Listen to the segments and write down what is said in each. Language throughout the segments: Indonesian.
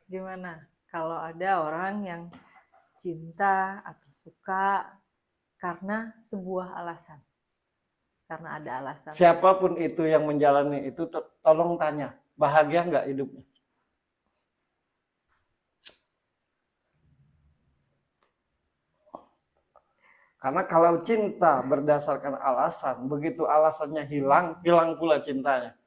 Gimana kalau ada orang yang cinta atau suka karena sebuah alasan? Karena ada alasan. Siapapun itu yang menjalani itu, tolong tanya, bahagia nggak hidupnya? Karena kalau cinta berdasarkan alasan, begitu alasannya hilang, hilang pula cintanya.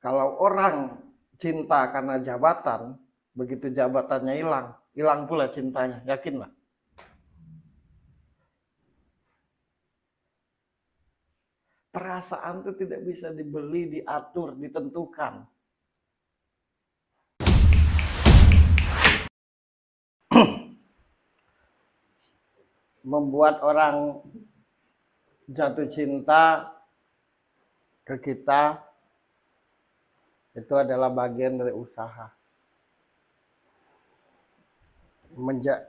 Kalau orang cinta karena jabatan, begitu jabatannya hilang, hilang pula cintanya, yakinlah. Perasaan itu tidak bisa dibeli, diatur, ditentukan. Membuat orang jatuh cinta ke kita itu adalah bagian dari usaha.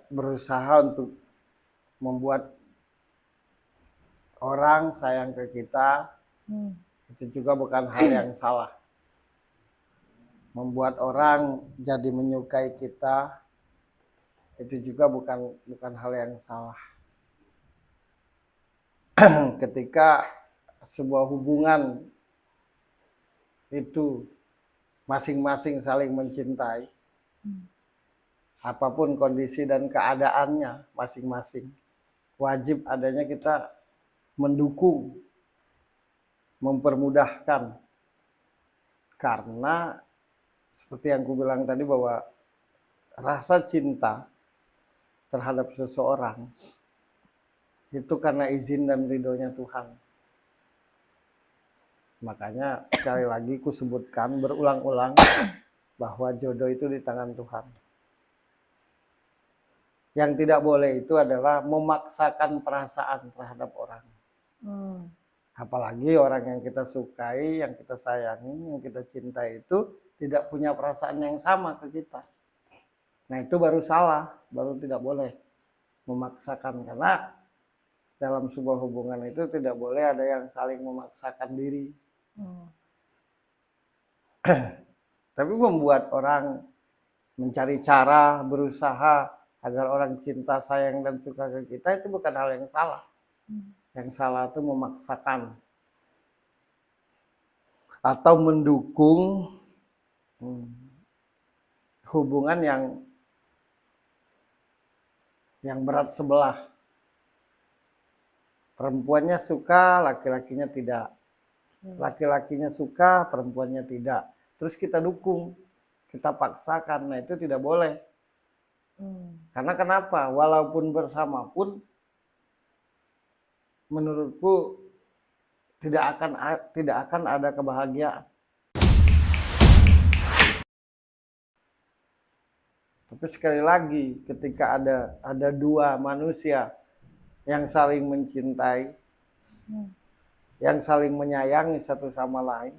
Berusaha untuk membuat orang sayang ke kita, itu juga bukan hal yang salah. Membuat orang jadi menyukai kita, itu juga bukan hal yang salah. Ketika sebuah hubungan itu masing-masing saling mencintai, apapun kondisi dan keadaannya masing-masing, wajib adanya kita mendukung, mempermudahkan. Karena seperti yang aku bilang tadi, bahwa rasa cinta terhadap seseorang itu karena izin dan ridhonya Tuhan. Makanya sekali lagi ku sebutkan berulang-ulang bahwa jodoh itu di tangan Tuhan. Yang tidak boleh itu adalah memaksakan perasaan terhadap orang. Apalagi orang yang kita sukai, yang kita sayangi, yang kita cintai itu tidak punya perasaan yang sama ke kita. Nah, itu baru salah, baru tidak boleh memaksakan. Karena dalam sebuah hubungan itu tidak boleh ada yang saling memaksakan diri. Tapi membuat orang mencari cara, berusaha agar orang cinta, sayang, dan suka ke kita, itu bukan hal yang salah. Yang salah itu memaksakan atau mendukung hubungan yang berat sebelah. Perempuannya suka, laki-lakinya tidak. Laki-lakinya suka, perempuannya tidak. Terus kita dukung, kita paksakan. Nah, itu tidak boleh. Karena kenapa? Walaupun bersama pun, menurutku tidak akan ada kebahagiaan. Tapi sekali lagi, ketika ada dua manusia yang saling mencintai, yang saling menyayangi satu sama lain,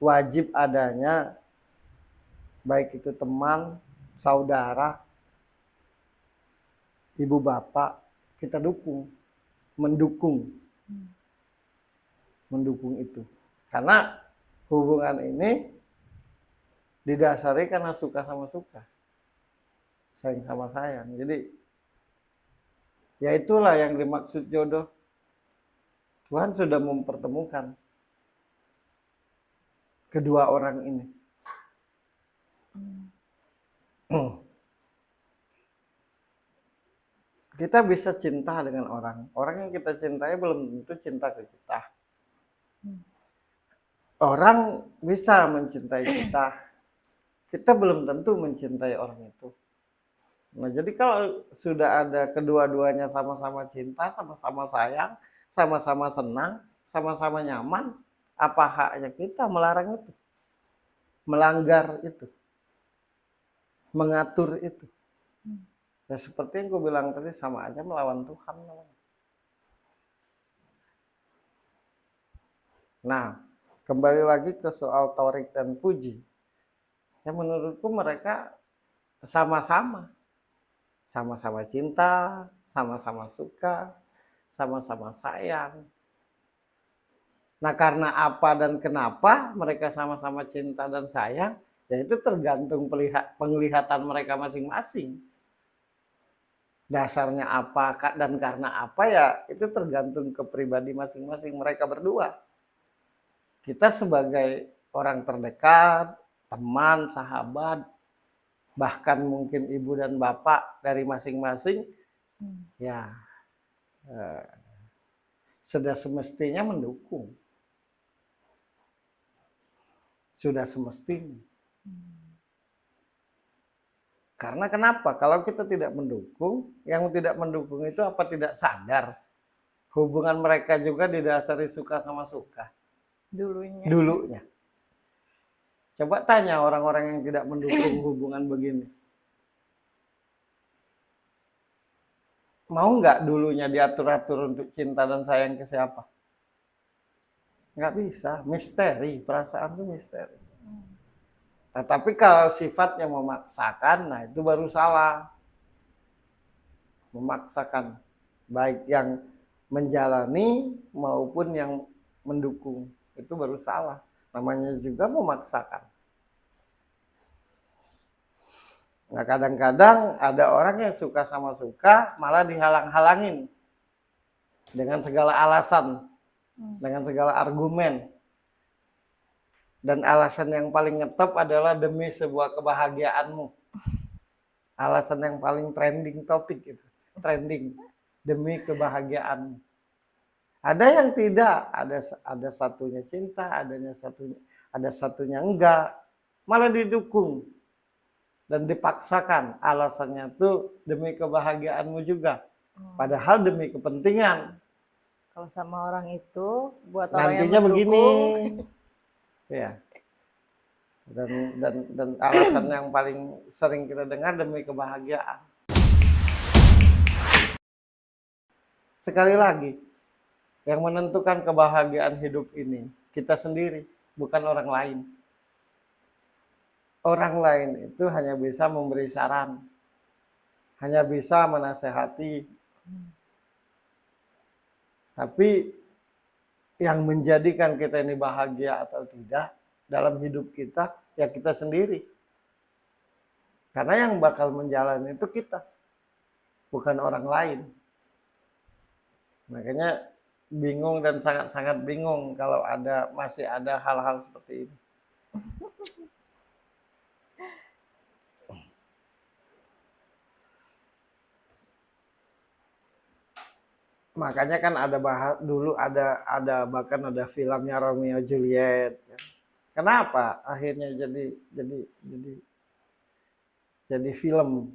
wajib adanya, baik itu teman, saudara, ibu bapak, kita mendukung itu. Karena hubungan ini didasari karena suka sama suka, sayang sama sayang. Jadi ya itulah yang dimaksud jodoh. Tuhan sudah mempertemukan kedua orang ini. Kita bisa cinta dengan orang yang kita cintai belum tentu cinta ke kita. Orang bisa mencintai kita belum tentu mencintai orang itu. Nah, jadi kalau sudah ada kedua-duanya sama-sama cinta, sama-sama sayang, sama-sama senang, sama-sama nyaman, apa haknya kita melarang itu? Melanggar itu? Mengatur itu? Ya seperti yang gue bilang tadi, sama aja melawan Tuhan. Nah, kembali lagi ke soal Thorik dan Puji. Ya menurutku mereka sama-sama cinta, sama-sama suka, sama-sama sayang. Nah, karena apa dan kenapa mereka sama-sama cinta dan sayang, ya itu tergantung penglihatan mereka masing-masing. Dasarnya apa dan karena apa ya itu tergantung ke pribadi masing-masing mereka berdua. Kita sebagai orang terdekat, teman, sahabat, bahkan mungkin ibu dan bapak dari masing-masing, ya sudah semestinya mendukung. Sudah semestinya. Karena kenapa? Kalau kita tidak mendukung, yang tidak mendukung itu apa tidak sadar hubungan mereka juga didasari suka sama suka. Dulunya. Coba tanya orang-orang yang tidak mendukung hubungan begini. Mau nggak dulunya diatur-atur untuk cinta dan sayang ke siapa? Nggak bisa, misteri, perasaan itu misteri. Nah, tapi kalau sifatnya memaksakan, nah itu baru salah. Memaksakan, baik yang menjalani maupun yang mendukung, itu baru salah. Namanya juga memaksakan. Nah, kadang-kadang ada orang yang suka sama suka, malah dihalang-halangin dengan segala alasan, dengan segala argumen. Dan alasan yang paling ngetop adalah demi sebuah kebahagiaanmu. Alasan yang paling trending topik itu. Trending. Demi kebahagiaanmu. Ada yang tidak. Ada satunya cinta, ada satunya enggak. Malah didukung. Dan dipaksakan. Alasannya tuh demi kebahagiaanmu juga. Padahal demi kepentingan. Kalau sama orang itu, buat orang nantinya yang mendukung, begini. Ya. Dan alasan yang paling sering kita dengar demi kebahagiaan. Sekali lagi, yang menentukan kebahagiaan hidup ini kita sendiri, bukan orang lain. Orang lain itu hanya bisa memberi saran, hanya bisa menasehati. Tapi yang menjadikan kita ini bahagia atau tidak dalam hidup kita, ya kita sendiri. Karena yang bakal menjalani itu kita, bukan orang lain. Makanya bingung dan sangat-sangat bingung kalau masih ada hal-hal seperti ini. Makanya kan dulu bahkan ada filmnya Romeo Juliet. Kenapa akhirnya jadi film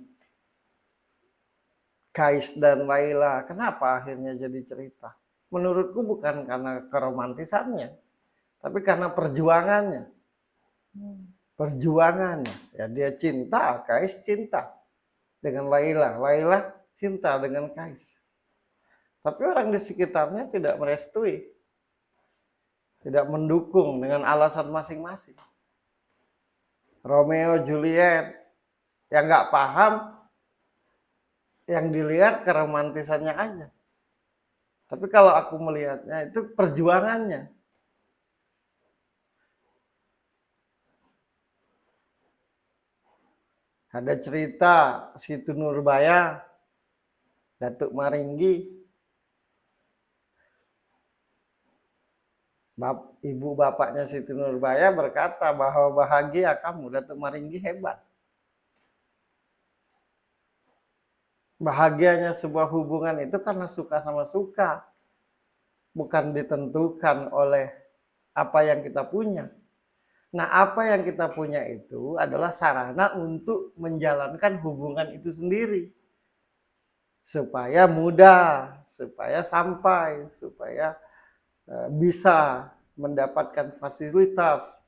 Kais dan Laila? Kenapa akhirnya jadi cerita? Menurutku bukan karena keromantisannya, tapi karena perjuangannya. Perjuangannya. Ya dia cinta, Kais cinta dengan Laila, Laila cinta dengan Kais. Tapi orang di sekitarnya tidak merestui. Tidak mendukung dengan alasan masing-masing. Romeo Juliet yang nggak paham, yang dilihat keromantisannya aja. Tapi kalau aku melihatnya itu perjuangannya. Ada cerita Siti Nurbaya, Datuk Maringgi, ibu bapaknya Siti Nurbaya berkata bahwa bahagia kamu, Datuk Maringgi hebat. Bahagianya sebuah hubungan itu karena suka sama suka. Bukan ditentukan oleh apa yang kita punya. Nah, apa yang kita punya itu adalah sarana untuk menjalankan hubungan itu sendiri. Supaya mudah, supaya sampai, supaya bisa mendapatkan fasilitas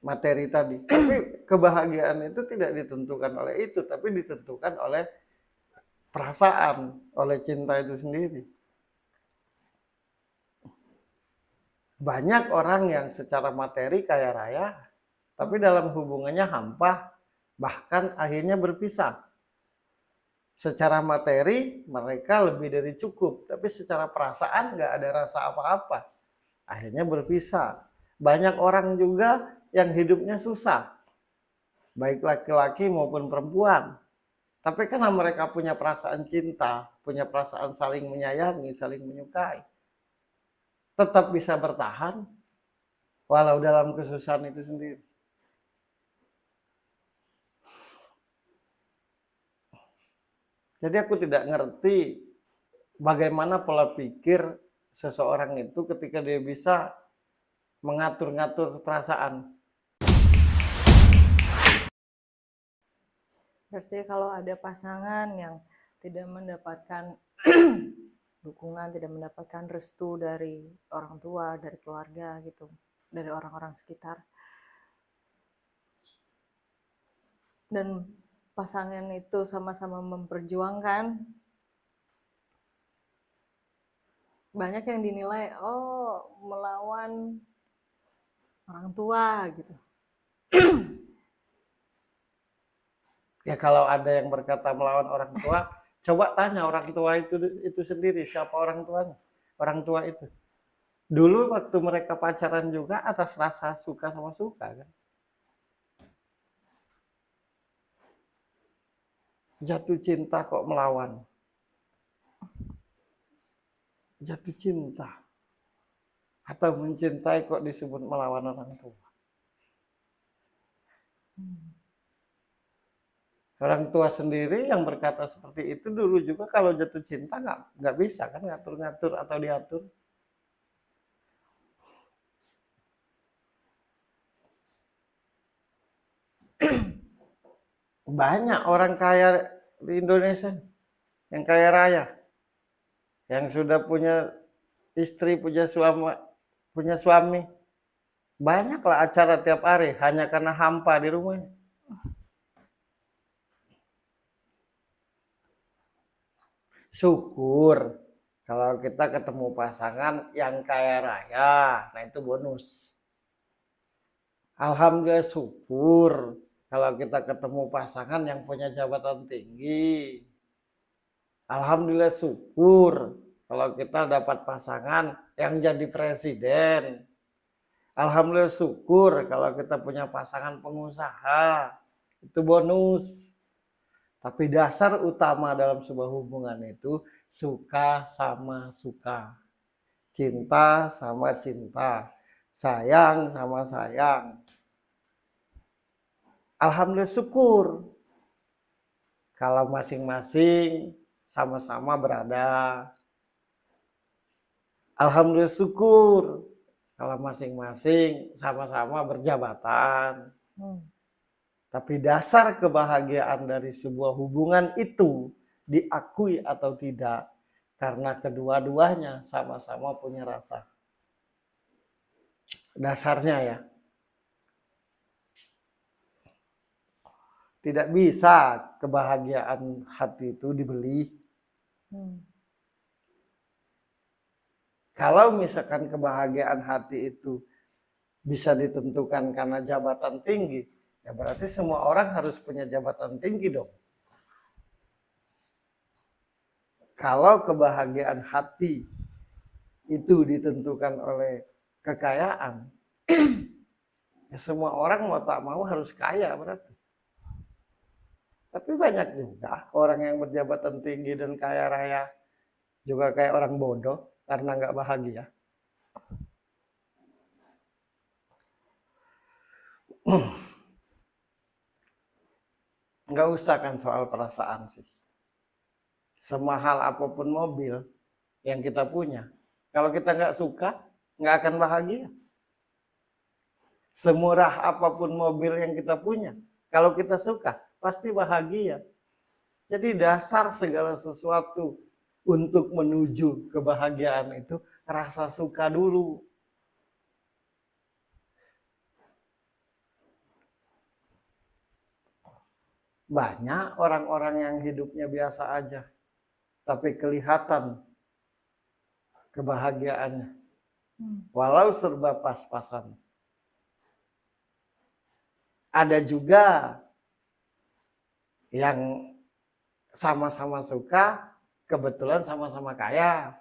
materi tadi. Tapi kebahagiaan itu tidak ditentukan oleh itu, tapi ditentukan oleh perasaan, oleh cinta itu sendiri. Banyak orang yang secara materi kaya raya, tapi dalam hubungannya hampa, bahkan akhirnya berpisah. Secara materi mereka lebih dari cukup, tapi secara perasaan nggak ada rasa apa-apa. Akhirnya berpisah. Banyak orang juga yang hidupnya susah, baik laki-laki maupun perempuan. Tapi karena mereka punya perasaan cinta, punya perasaan saling menyayangi, saling menyukai, tetap bisa bertahan walau dalam kesusahan itu sendiri. Jadi aku tidak ngerti bagaimana pola pikir seseorang itu ketika dia bisa mengatur-ngatur perasaan. Berarti kalau ada pasangan yang tidak mendapatkan dukungan, tidak mendapatkan restu dari orang tua, dari keluarga gitu, dari orang-orang sekitar, dan pasangan itu sama-sama memperjuangkan, banyak yang dinilai melawan orang tua gitu. Ya kalau ada yang berkata melawan orang tua, coba tanya orang tua itu sendiri, siapa orang tuanya? Orang tua itu. Dulu waktu mereka pacaran juga atas rasa suka sama suka kan. Jatuh cinta kok melawan. Jatuh cinta. Atau mencintai kok disebut melawan orang tua. Orang tua sendiri yang berkata seperti itu dulu juga kalau jatuh cinta nggak bisa kan ngatur-ngatur atau diatur. Banyak orang kaya di Indonesia yang kaya raya, yang sudah punya istri, punya suami, banyaklah acara tiap hari hanya karena hampa di rumahnya. Syukur kalau kita ketemu pasangan yang kaya raya, nah itu bonus. Alhamdulillah syukur kalau kita ketemu pasangan yang punya jabatan tinggi. Alhamdulillah syukur kalau kita dapat pasangan yang jadi presiden. Alhamdulillah syukur kalau kita punya pasangan pengusaha. Itu bonus. Tapi dasar utama dalam sebuah hubungan itu suka sama suka. Cinta sama cinta. Sayang sama sayang. Alhamdulillah syukur kalau masing-masing sama-sama berada. Alhamdulillah syukur kalau masing-masing sama-sama berjabatan. Tapi dasar kebahagiaan dari sebuah hubungan itu diakui atau tidak karena kedua-duanya sama-sama punya rasa. Dasarnya ya. Tidak bisa kebahagiaan hati itu dibeli. Kalau misalkan kebahagiaan hati itu bisa ditentukan karena jabatan tinggi, ya berarti semua orang harus punya jabatan tinggi dong. Kalau kebahagiaan hati itu ditentukan oleh kekayaan, ya semua orang mau tak mau harus kaya berarti. Tapi banyak juga orang yang berjabatan tinggi dan kaya raya juga kayak orang bodoh karena nggak bahagia. Nggak usah kan soal perasaan sih. Semahal apapun mobil yang kita punya, kalau kita nggak suka, nggak akan bahagia. Semurah apapun mobil yang kita punya, kalau kita suka, pasti bahagia. Jadi dasar segala sesuatu untuk menuju kebahagiaan itu rasa suka dulu. Banyak orang-orang yang hidupnya biasa aja, tapi kelihatan kebahagiaannya. Walau serba pas-pasan. Ada juga yang sama-sama suka, kebetulan sama-sama kaya.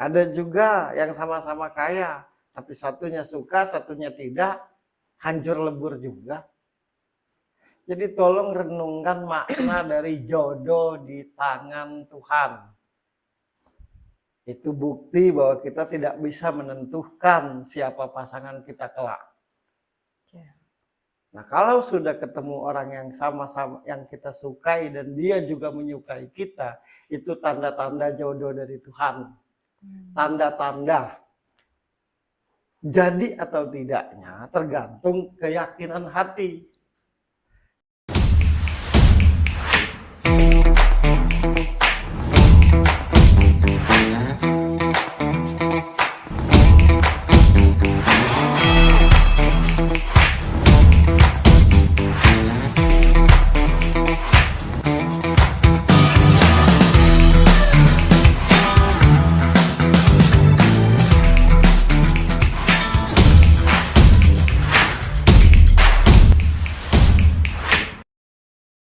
Ada juga yang sama-sama kaya, tapi satunya suka, satunya tidak, hancur lebur juga. Jadi tolong renungkan makna dari jodoh di tangan Tuhan. Itu bukti bahwa kita tidak bisa menentukan siapa pasangan kita kelak. Ya. Nah, kalau sudah ketemu orang yang sama-sama yang kita sukai dan dia juga menyukai kita, itu tanda-tanda jodoh dari Tuhan. Tanda-tanda. Jadi atau tidaknya tergantung keyakinan hati.